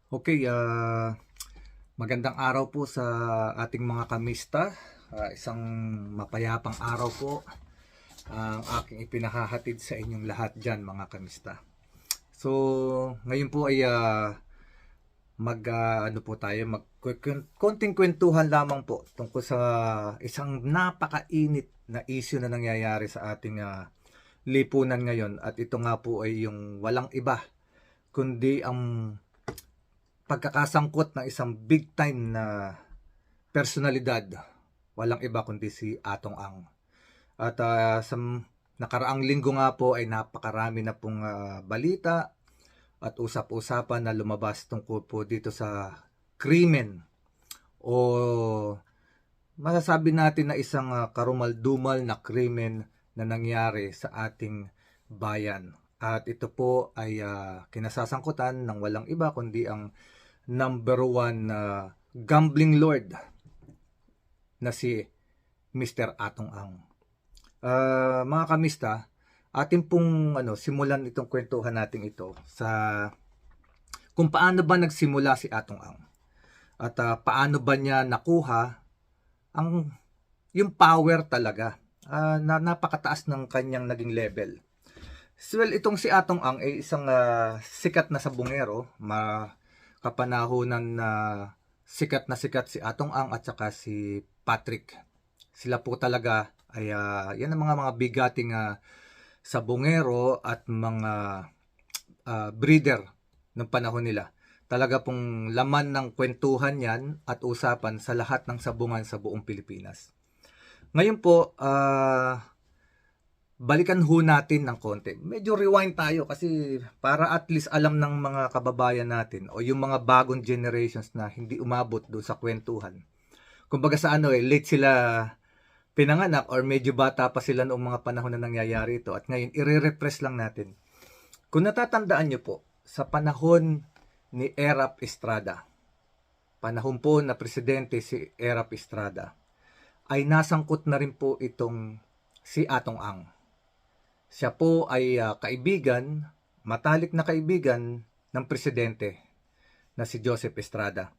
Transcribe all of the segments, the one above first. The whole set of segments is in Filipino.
Okay, magandang araw po sa ating mga kamista. Isang mapayapang araw po ang aking ipinahahatid sa inyong lahat dyan mga kamista. So, ngayon po ay ano po tayo, konting kwentuhan lamang po tungkol sa isang napakainit na issue na nangyayari sa ating lipunan ngayon. At ito nga po ay yung walang iba kundi ang pagkakasangkot ng isang big time na personalidad, walang iba kundi si Atong Ang. At sa nakaraang linggo nga po ay napakarami na pong balita at usap-usapan na lumabas tungkol po dito sa krimen o masasabi natin na isang karumal-dumal na krimen na nangyari sa ating bayan. At ito po ay kinasasangkutan ng walang iba kundi ang number one gambling lord na si Mr. Atong Ang. Mga kamista, atin pong simulan itong kwentuhan natin ito sa kung paano ba nagsimula si Atong Ang at paano ba niya nakuha ang yung power talaga na napakataas ng kanyang naging level. Well, itong si Atong Ang ay isang sikat na sabungero, kapanahonan na sikat si Atong Ang at saka si Patrick. Sila po talaga ay yan ang mga bigating sabungero at mga breeder ng panahon nila. Talaga pong laman ng kwentuhan yan at usapan sa lahat ng sabungan sa buong Pilipinas. Ngayon po, balikan ho natin ng konti. Medyo rewind tayo kasi para at least alam ng mga kababayan natin o yung mga bagong generations na hindi umabot doon sa kwentuhan. Kumbaga sa late sila pinanganak or medyo bata pa sila noong mga panahon na nangyayari ito. At ngayon, i-refresh lang natin. Kung natatandaan nyo po, sa panahon ni Erap Estrada, panahon po na presidente si Erap Estrada, ay nasangkot na rin po itong si Atong Ang. Siya po ay kaibigan, matalik na kaibigan ng presidente na si Joseph Estrada.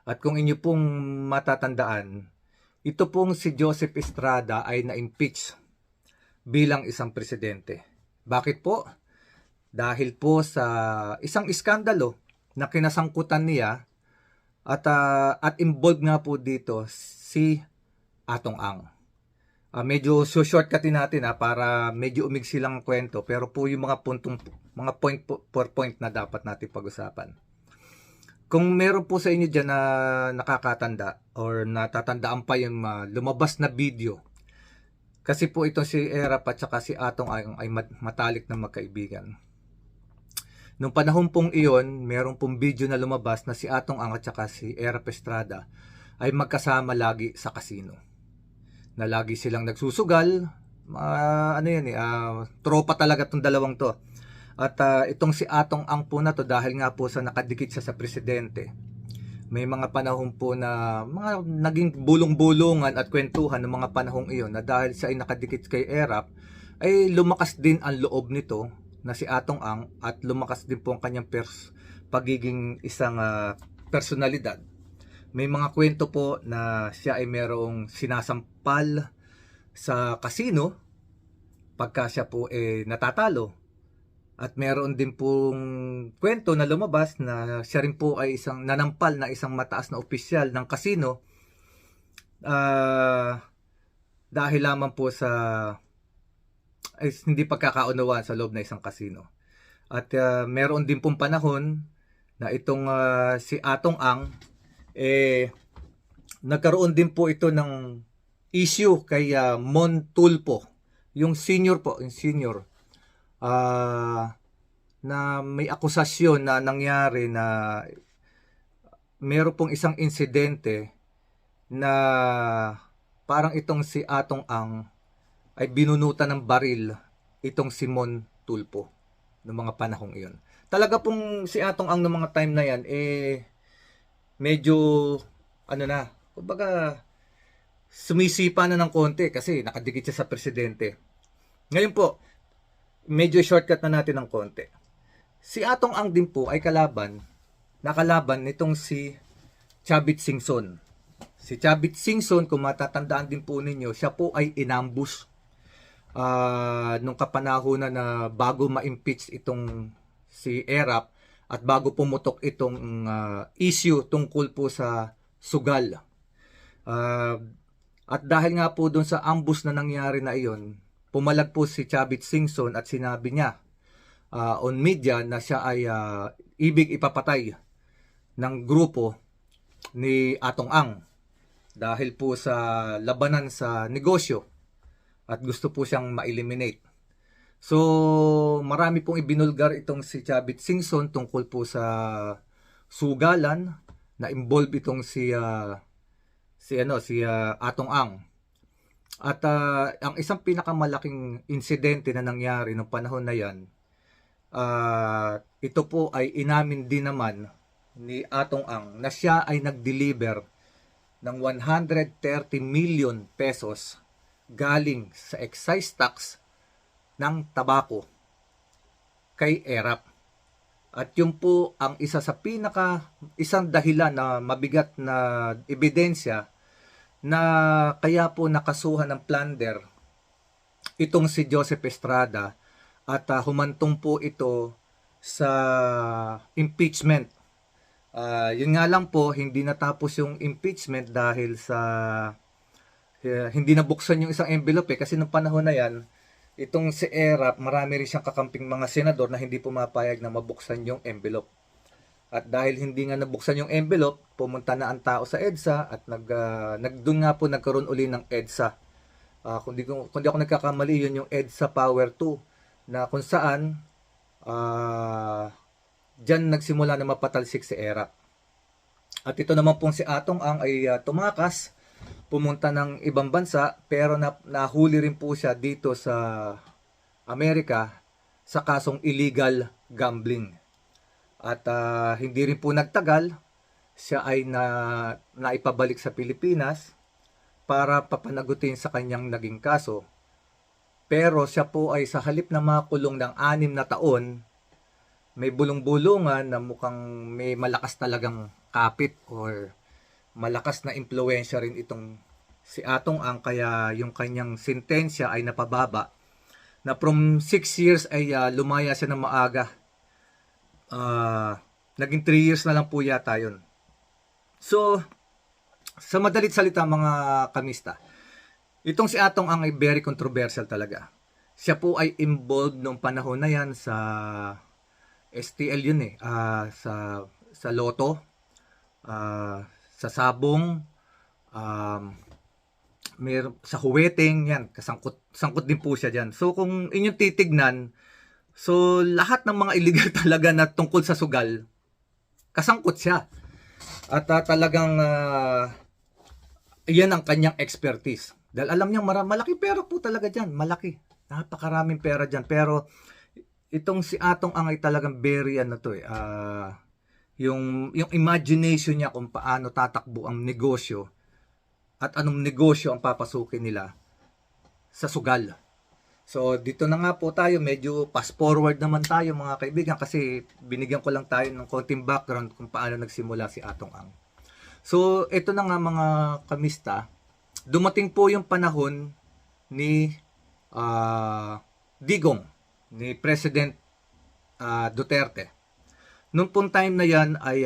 At kung inyo pong matatandaan, ito pong si Joseph Estrada ay na-impeach bilang isang presidente. Bakit po? Dahil po sa isang iskandalo na kinasangkutan niya at involved nga po dito si Atong Ang. Medyo shortcutin natin para medyo umigsi lang ang kwento, pero po yung mga point per point na dapat natin pag-usapan. Kung meron po sa inyo dyan na nakakatanda or natatandaan pa yung lumabas na video, kasi po ito si Erap at saka si Atong ay matalik na magkaibigan. Nung panahon pong iyon, meron pong video na lumabas na si Atong Ang at saka si Erap Estrada ay magkasama lagi sa kasino. Na lagi silang nagsusugal, tropa talaga tong dalawang to. At itong si Atong Ang po na to, dahil nga po sa nakadikit siya sa presidente, may mga panahon po na mga naging bulong-bulungan at kwentuhan ng mga panahong iyon na dahil siya ay nakadikit kay Erap, ay lumakas din ang loob nito na si Atong Ang at lumakas din po ang kanyang pagiging isang personalidad. May mga kwento po na siya ay merong sinasampal sa kasino pagka siya po natatalo. At meron din pong kwento na lumabas na siya rin po ay isang nanampal na isang mataas na opisyal ng kasino dahil lamang po sa hindi pagkakaunawaan sa loob na isang kasino. At meron din pong panahon na itong si Atong Ang nagkaroon din po ito ng issue kay Mon Tulfo, yung senior na may akusasyon na nangyari na meron pong isang insidente na parang itong si Atong Ang ay binunutan ng baril itong si Mon Tulfo noong mga panahong iyon. Talaga pong si Atong Ang noong mga time na yan medyo kumbaga sumisipa na ng konti kasi nakadikit siya sa presidente. Ngayon po, medyo shortcut na natin ng konti. Si Atong Ang din po ay kalaban nakalaban nitong si Chavit Singson. Si Chavit Singson, kung matatandaan din po ninyo, siya po ay inambush nung kapanahonan na bago ma-impeach itong si Erap at bago pumutok itong issue tungkol po sa sugal. At dahil nga po doon sa ambush na nangyari na iyon, pumalag po si Chavit Singson at sinabi niya on media na siya ay ibig ipapatay ng grupo ni Atong Ang dahil po sa labanan sa negosyo at gusto po siyang ma-eliminate. So, marami pong ibinulgar itong si Chavit Singson tungkol po sa sugalan na involved itong si Atong Ang. At ang isang pinakamalaking insidente na nangyari noong panahon na yan, ito po ay inamin din naman ni Atong Ang na siya ay nag-deliver ng 130 million pesos galing sa excise tax ng tabako kay Erap. At yun po ang isa sa isang dahilan na mabigat na ebidensya na kaya po nakasuhan ng plunder itong si Joseph Estrada at humantong po ito sa impeachment. Yun nga lang po, hindi natapos yung impeachment dahil sa hindi nabuksan yung isang envelope kasi nung panahon na yan, itong si Erap, marami rin siyang kakamping mga senador na hindi pumapayag na mabuksan yung envelope. At dahil hindi nga nabuksan yung envelope, pumunta na ang tao sa EDSA at doon nga po nagkaroon uli ng EDSA. Kundi ako nagkakamali, yun yung EDSA Power 2 na kung saan dyan nagsimula na mapatalsik si Erap. At ito naman pong si Atong Ang ay tumakas, pumunta ng ibang bansa, pero nahuli rin po siya dito sa Amerika sa kasong illegal gambling. At hindi rin po nagtagal, siya ay naipabalik sa Pilipinas para papanagutin sa kanyang naging kaso. Pero siya po ay sa halip na makulong ng 6 na taon, may bulong-bulungan na mukhang may malakas talagang kapit or malakas na impluwensya rin itong si Atong Ang, kaya yung kanyang sentensya ay napababa na from 6 years ay lumaya siya ng maaga. Naging 3 years na lang po yata yun. So, sa madalit salita mga kamista, itong si Atong Ang ay very controversial talaga. Siya po ay involved nung panahon na yan sa STL yun sa Lotto, sa Sabong, sa Huweteng, yan, sangkot din po siya dyan. So kung inyong titignan, so lahat ng mga illegal talaga na tungkol sa sugal, kasangkot siya. At talagang yan ang kanyang expertise. Dahil alam niya malaki pera po talaga dyan, malaki. Napakaraming pera dyan. Pero itong si Atong Ang ay talagang very yung imagination niya kung paano tatakbo ang negosyo at anong negosyo ang papasukin nila sa sugal. So dito na nga po tayo, medyo fast forward naman tayo mga kaibigan kasi binigyan ko lang tayo ng konting background kung paano nagsimula si Atong Ang. So ito na nga mga kamista, dumating po yung panahon ni Digong, ni President Duterte. Noong pong time na yan ay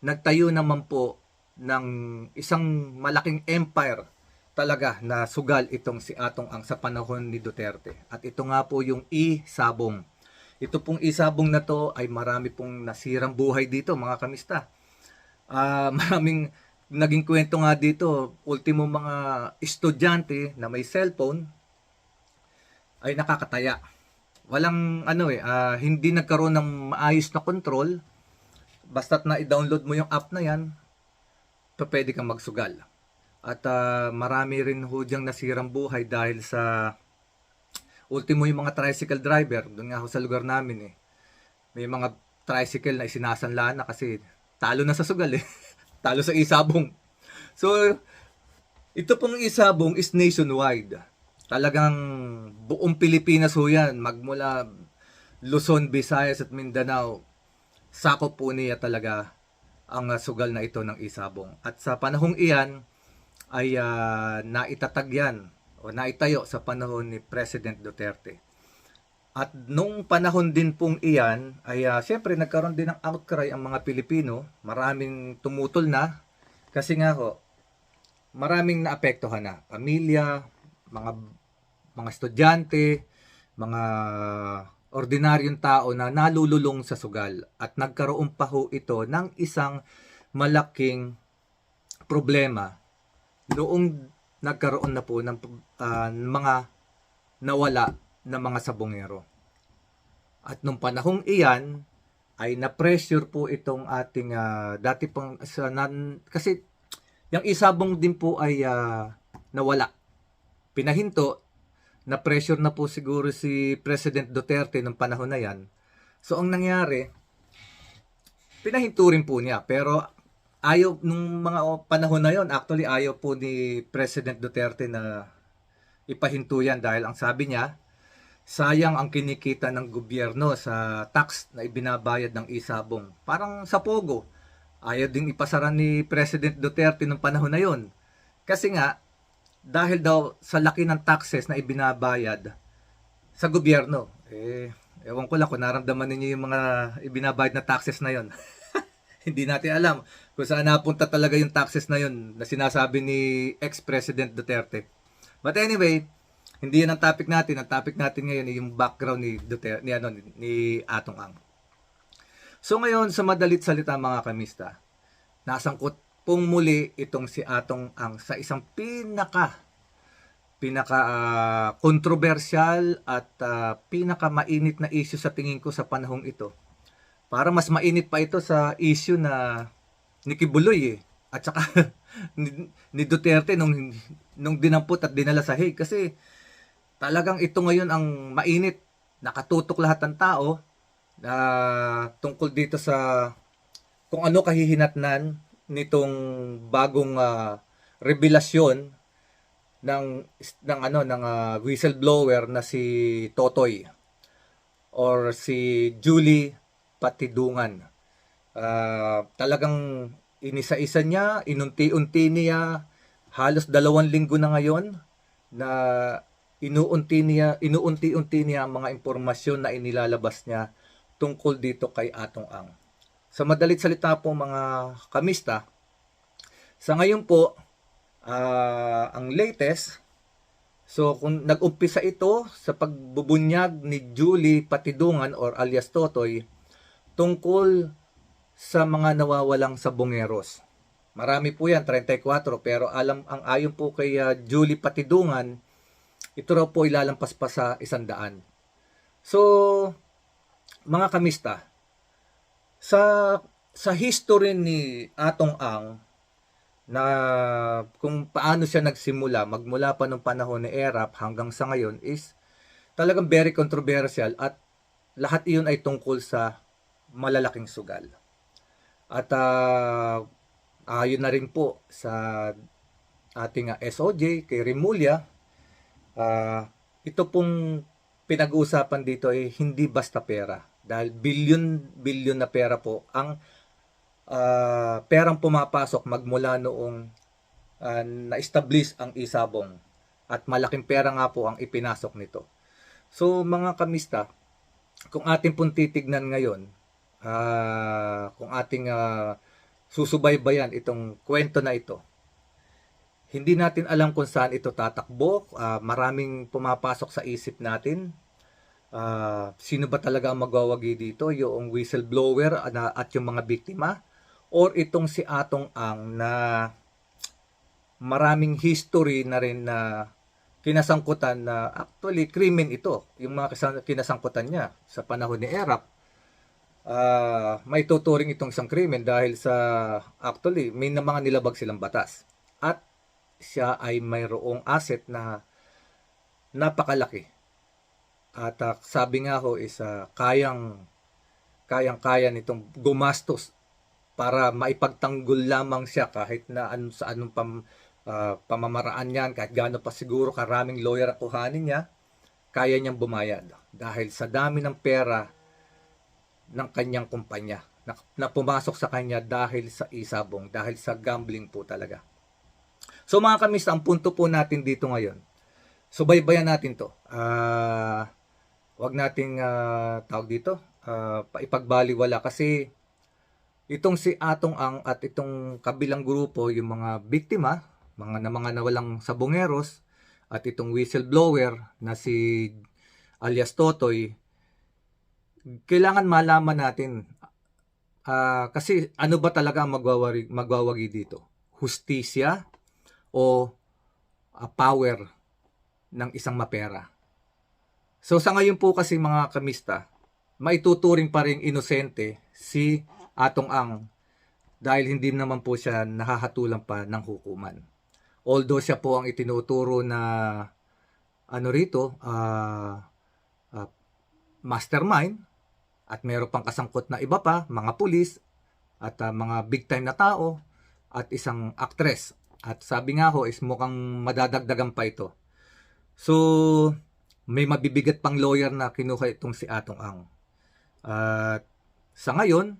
nagtayo naman po ng isang malaking empire talaga na sugal itong si Atong Ang sa panahon ni Duterte. At ito nga po yung Sabong. Ito pong Sabong na to ay marami pong nasirang buhay dito mga kamista. Maraming naging kwento nga dito, ultimo mga estudyante na may cellphone ay nakakataya. Walang hindi nagkaroon ng maayos na control. Basta't na i-download mo yung app na yan, pwede kang magsugal. At marami rin ho diyang nasirang buhay dahil sa ultimo yung mga tricycle driver. Doon nga ho sa lugar namin may mga tricycle na isinasanla na kasi talo na sa sugal talo sa Sabong. So ito pong Sabong is nationwide. Talagang buong Pilipinas ho yan, magmula Luzon, Visayas at Mindanao. sakop po niya talaga ang sugal na ito ng isabong. At sa panahong iyan ay naitatag yan o naitayo sa panahon ni President Duterte. At nung panahon din pong iyan ay siyempre nagkaroon din ng outcry ang mga Pilipino. Maraming tumutol na kasi nga ho, maraming naapektuhan na. Pamilya, mga estudyante, mga ordinaryong tao na nalululong sa sugal. At nagkaroon pa ho ito ng isang malaking problema noong nagkaroon na po ng mga nawala na mga sabongero. At nung panahong iyan ay na-pressure po itong ating dati pang kasi yung isabong din po ay nawala. Pinahinto, na-pressure na po siguro si President Duterte nung panahon na yan. So ang nangyari, pinahinto rin po niya, pero ayaw nung mga panahon na yon, actually ayaw po ni President Duterte na ipahinto yan dahil ang sabi niya, sayang ang kinikita ng gobyerno sa tax na ibinabayad ng isabong. Parang sa Pogo, ayaw ding ipasara ni President Duterte nung panahon na yon. Kasi nga, dahil daw sa laki ng taxes na ibinabayad sa gobyerno, ewan ko lang kung naramdaman ninyo yung mga ibinabayad na taxes na yon. Hindi natin alam kung saan napunta talaga yung taxes na yon na sinasabi ni ex-President Duterte. But anyway, hindi yan ang topic natin. Ang topic natin ngayon ay yung background ni Duterte, ni Atong Ang. So ngayon, sa madalit salita mga kamista, nasangkot pong muli itong si Atong Ang sa isang pinaka controversial at pinaka mainit na issue sa tingin ko sa panahong ito. Para mas mainit pa ito sa issue na ni Kibuloy at saka ni Duterte nung dinampot at dinala sa Hague. Kasi talagang ito ngayon ang mainit. Nakatutok lahat ng tao tungkol dito sa kung ano kahihinatnan nitong bagong revelasyon ng whistleblower na si Totoy or si Julie Patidungan. Talagang inisa-isa niya, inunti-unti niya, halos 2 linggo na ngayon na inuunti-unti niya ang mga impormasyon na inilalabas niya tungkol dito kay Atong Ang. Sa madalit salita po mga kamista, sa ngayon po, ang latest, so kung nag-umpisa ito sa pagbubunyag ni Julie Patidungan or alias Totoy tungkol sa mga nawawalang sabongeros. Marami po yan, 34, pero ang ayon po kay Julie Patidungan, ito raw po ilalampas pa sa 100. So, mga kamista, sa history ni Atong Ang, na kung paano siya nagsimula, magmula pa nung panahon ni ERAP hanggang sa ngayon is talagang very controversial at lahat iyon ay tungkol sa malalaking sugal. At ayon na rin po sa ating SOJ kay Remulla, ito pong pinag-uusapan dito ay hindi basta pera. Dahil bilyon na pera po ang perang pumapasok magmula noong na-establish ang isabong. At malaking pera nga po ang ipinasok nito. So mga kamista, kung ating pong titignan ngayon, kung ating susubaybayan itong kwento na ito, hindi natin alam kung saan ito tatakbo. Maraming pumapasok sa isip natin. Sino ba talaga ang magwawagi dito? Yung whistleblower at yung mga biktima? Or itong si Atong Ang na maraming history na rin na kinasangkutan na actually krimen ito. Yung mga kinasangkutan niya sa panahon ni ERAP. May tuturing itong isang krimen dahil sa actually may mga nilabag silang batas. At siya ay mayroong asset na napakalaki. At sabi nga ho is kayang-kaya nitong gumastos para maipagtanggol lamang siya kahit na sa anong pamamaraan yan, kahit gaano pa siguro karaming lawyer ang kuhanin niya, kaya niyang bumayad dahil sa dami ng pera ng kanyang kumpanya na pumasok sa kanya dahil sa isabong, dahil sa gambling po talaga. So mga kamista, ang punto po natin dito ngayon, subaybayan natin to. Wag nating tawag dito, ipagbaliwala kasi itong si Atong Ang at itong kabilang grupo, yung mga biktima, mga nawalang sabongeros, at itong whistleblower na si alias Totoy, kailangan malaman natin kasi ano ba talaga ang magwawagi dito? Hustisya o power ng isang mapera? So sa ngayon po kasi mga kamista, maituturing pa rin inosente si Atong Ang dahil hindi naman po siya nahahatulan pa ng hukuman. Although siya po ang itinuturo na mastermind, at meron pang kasangkot na iba pa, mga pulis at mga big time na tao at isang actress. At sabi nga ho is mukhang madadagdagan pa ito. So may mabibigat pang lawyer na kinuha itong si Atong Ang. At sa ngayon,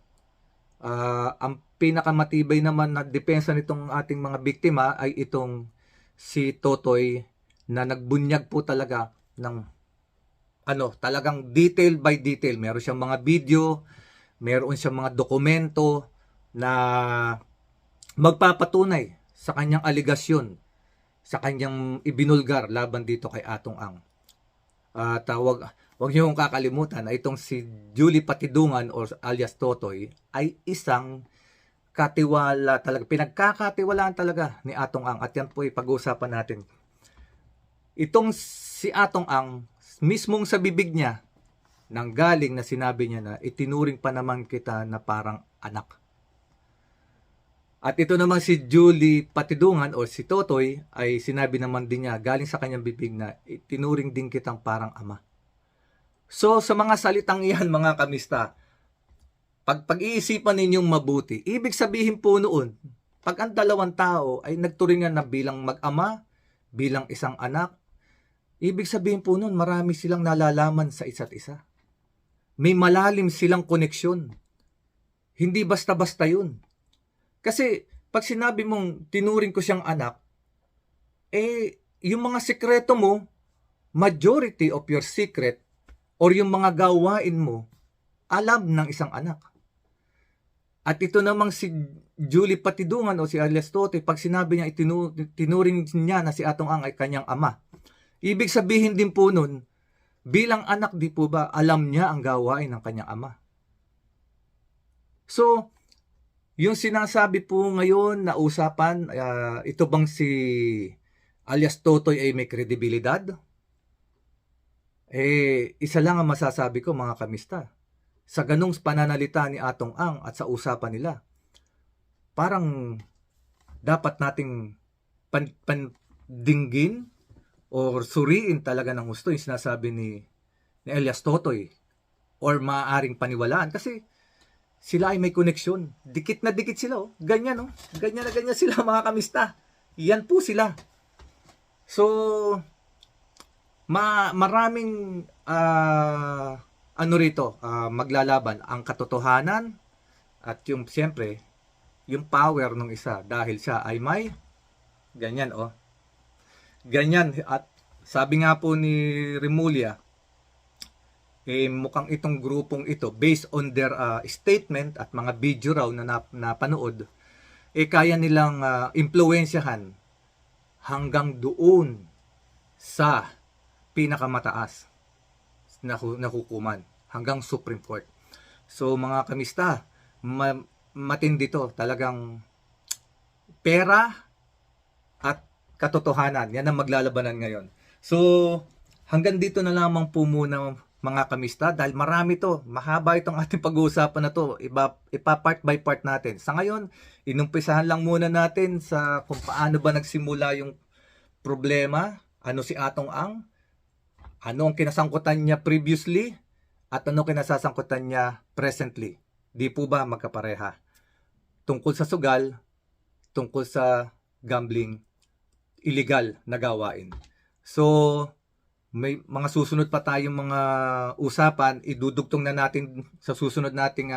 ang pinakamatibay naman na depensa nitong ating mga biktima ay itong si Totoy na nagbunyag po talaga ng talagang detail by detail. Meron siyang mga video, meron siyang mga dokumento na magpapatunay sa kanyang aligasyon, sa kanyang ibinulgar laban dito kay Atong Ang. At wag niyo kakalimutan na itong si Julie Patidungan or alias Totoy ay isang katiwala talaga, pinagkakatiwalaan talaga ni Atong Ang, at yan po ay pag-uusapan natin. Itong si Atong Ang, mismong sa bibig niya, nanggaling na sinabi niya na itinuring pa naman kita na parang anak. At ito naman si Julie Patidungan o si Totoy ay sinabi naman din niya, galing sa kanyang bibig, na itinuring din kitang parang ama. So sa mga salitang iyan mga kamista, pag-iisipan ninyong mabuti, ibig sabihin po noon, pag ang dalawang tao ay nagturingan na bilang mag-ama, bilang isang anak, ibig sabihin po noon, marami silang nalalaman sa isa't isa. May malalim silang koneksyon. Hindi basta-basta yun. Kasi pag sinabi mong tinuring ko siyang anak, yung mga sekreto mo, majority of your secret or yung mga gawain mo, alam ng isang anak. At ito namang si Julie Patidungan o si alias Totoy, pag sinabi niya tinuring niya na si Atong Ang ay kanyang ama, ibig sabihin din po nun, bilang anak di po ba, alam niya ang gawain ng kanyang ama. So, yung sinasabi po ngayon na usapan, ito bang si alias Totoy ay may kredibilidad? Isa lang ang masasabi ko mga kamista. Sa ganung pananalita ni Atong Ang at sa usapan nila, parang dapat nating dinggin or suriin talaga ng gusto yung sinasabi ni alias Totoy, or maaaring paniwalaan kasi sila ay may koneksyon. Dikit na dikit sila, oh. Ganyan, oh. Ganyan na ganyan sila mga kamista. Yan po sila. So maraming maglalaban ang katotohanan at yung siyempre yung power ng isa dahil siya ay may ganyan, oh. Ganyan. At sabi nga po ni Remulla, mukhang itong grupong ito, based on their statement at mga video raw na napanood, kaya nilang impluwensyahan hanggang doon sa pinakamataas na hukuman, hanggang Supreme Court. So mga kamista, matindi to. Talagang pera at katotohanan, yan ang maglalabanan ngayon. So hanggang dito na lamang po muna mga kamista, dahil marami to, mahaba itong ating pag-uusapan na to, ipa-part by part natin. Sa ngayon, inumpisahan lang muna natin sa kung paano ba nagsimula yung problema, ano si Atong Ang, ano ang kinasangkutan niya previously, at ano kinasasangkutan niya presently. Di po ba magkapareha? Tungkol sa sugal, tungkol sa gambling, illegal na gawain. So, may mga susunod pa tayong mga usapan, idudugtong na natin sa susunod nating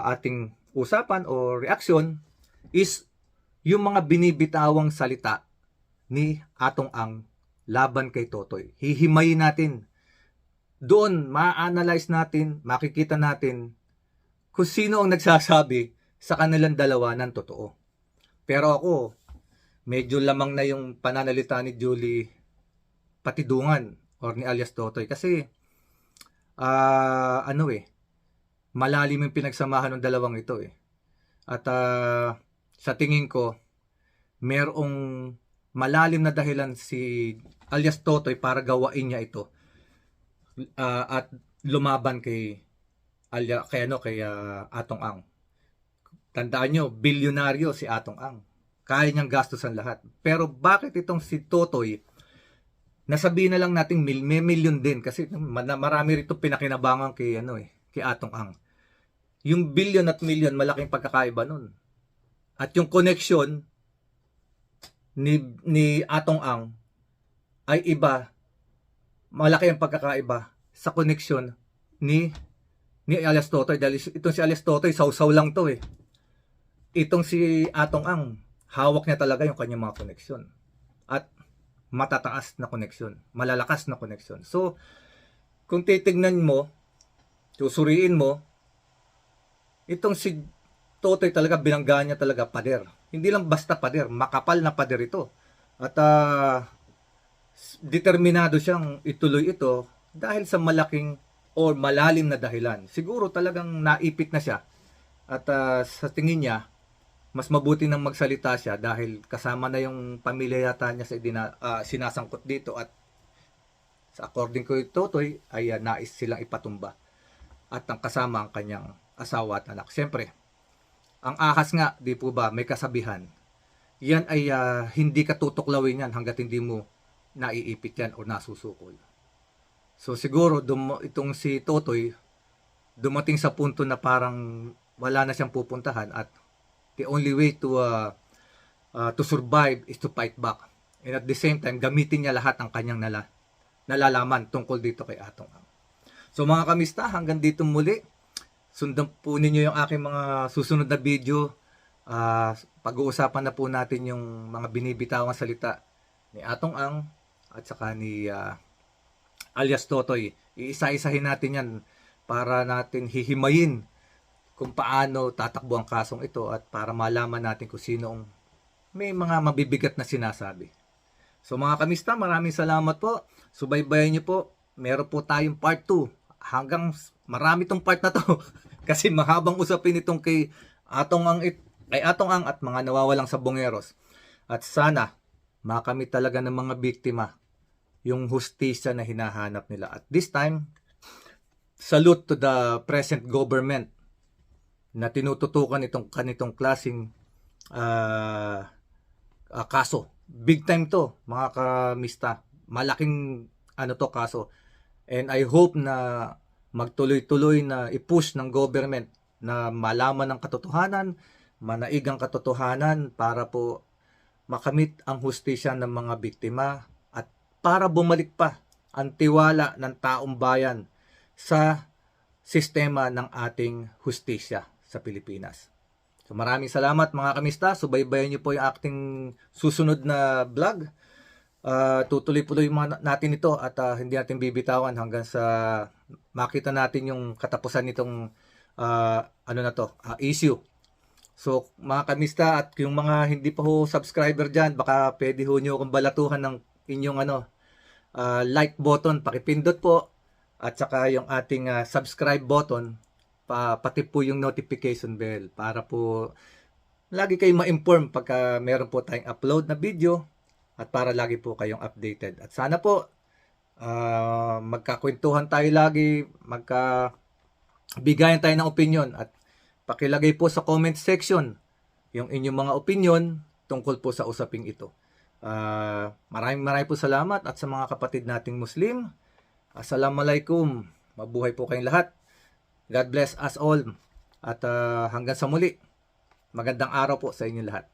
ating usapan o reaksyon is yung mga binibitawang salita ni Atong Ang laban kay Totoy. Hihimayin natin. Doon, ma-analyze natin, makikita natin kung sino ang nagsasabi sa kanilang dalawa ng totoo. Pero ako, medyo lamang na yung pananalita ni Julie Patidungan or ni alias Totoy. Kasi, malalim yung pinagsamahan ng dalawang ito eh. At sa tingin ko, merong malalim na dahilan si alias Totoy para gawain niya ito. At lumaban kay Atong Ang. Tandaan nyo, bilyonaryo si Atong Ang. Kaya niyang gastusan lahat. Pero bakit itong si Totoy, nasabihin na lang natin may milyon din kasi marami rito pinakinabangan kay Atong Ang. Yung billion at million, malaking pagkakaiba nun. At yung connection ni Atong Ang ay iba, malaki ang pagkakaiba sa connection ni alias Totoy. Dahil itong si alias Totoy, sausaw lang to eh. Itong si Atong Ang, hawak niya talaga yung kanyang mga connection. At matataas na connection, malalakas na connection. So, kung titignan mo, susuriin mo, itong si Totoy talaga, binanggaan niya talaga pader. Hindi lang basta pader, makapal na pader ito. At determinado siyang ituloy ito dahil sa malaking o malalim na dahilan. Siguro talagang naipit na siya. At sa tingin niya, mas mabuti nang magsalita siya dahil kasama na yung pamilya yata niya sa sinasangkot dito. At sa according ko Totoy, ay nais silang ipatumba. At ang kasama ang kanyang asawa at anak. Siyempre, ang ahas nga, di po ba, may kasabihan. Yan ay hindi ka tutuklawin yan hanggat hindi mo naiipit yan o nasusukol. So siguro itong si Totoy dumating sa punto na parang wala na siyang pupuntahan at the only way to survive is to fight back. And at the same time, gamitin niya lahat ng kanyang nalalaman tungkol dito kay Atong Ang. So mga kamista, hanggang dito muli. Sundan po ninyo yung aking mga susunod na video. Pag-uusapan na po natin yung mga binibitawang salita ni Atong Ang at saka ni alias Totoy. Iisa-isahin natin yan para natin hihimayin kung paano tatakbo ang kasong ito at para malaman natin kung sino may mga mabibigat na sinasabi. So mga kamista, maraming salamat po. Subaybayan niyo po. Meron po tayong part 2. Hanggang marami tong part na to. Kasi mahabang usapin itong kay Atong Ang at mga nawawalang sabongeros. At sana makamit talaga ng mga biktima yung hustisya na hinahanap nila. At this time, salute to the present government na tinututukan itong kanitong klaseng kaso. Big time to, mga kamista. Malaking kaso. And I hope na magtuloy-tuloy na i-push ng government na malaman ang katotohanan, manaig ang katotohanan para po makamit ang hustisya ng mga biktima at para bumalik pa ang tiwala ng taong bayan sa sistema ng ating hustisya sa Pilipinas. So maraming salamat mga kamista. Subaybayan niyo po yung ating susunod na vlog. Tutuloy-tuloy natin ito at hindi natin bibitawan hanggang sa makita natin yung katapusan nitong issue. So mga kamista at yung mga hindi pa ho subscriber dyan, baka pwede ho nyo akong balatuhan ng inyong like button, pakipindot po at saka yung ating subscribe button, pati po yung notification bell para po lagi kayo ma-inform pagka meron po tayong upload na video at para lagi po kayong updated. At sana po magkakwentuhan tayo lagi, magkabigayan tayo ng opinion at pakilagay po sa comment section yung inyong mga opinion tungkol po sa usaping ito. Maraming po salamat at sa mga kapatid nating Muslim, Assalamualaikum. Mabuhay po kayong lahat. God bless us all. At hanggang sa muli, magandang araw po sa inyo lahat.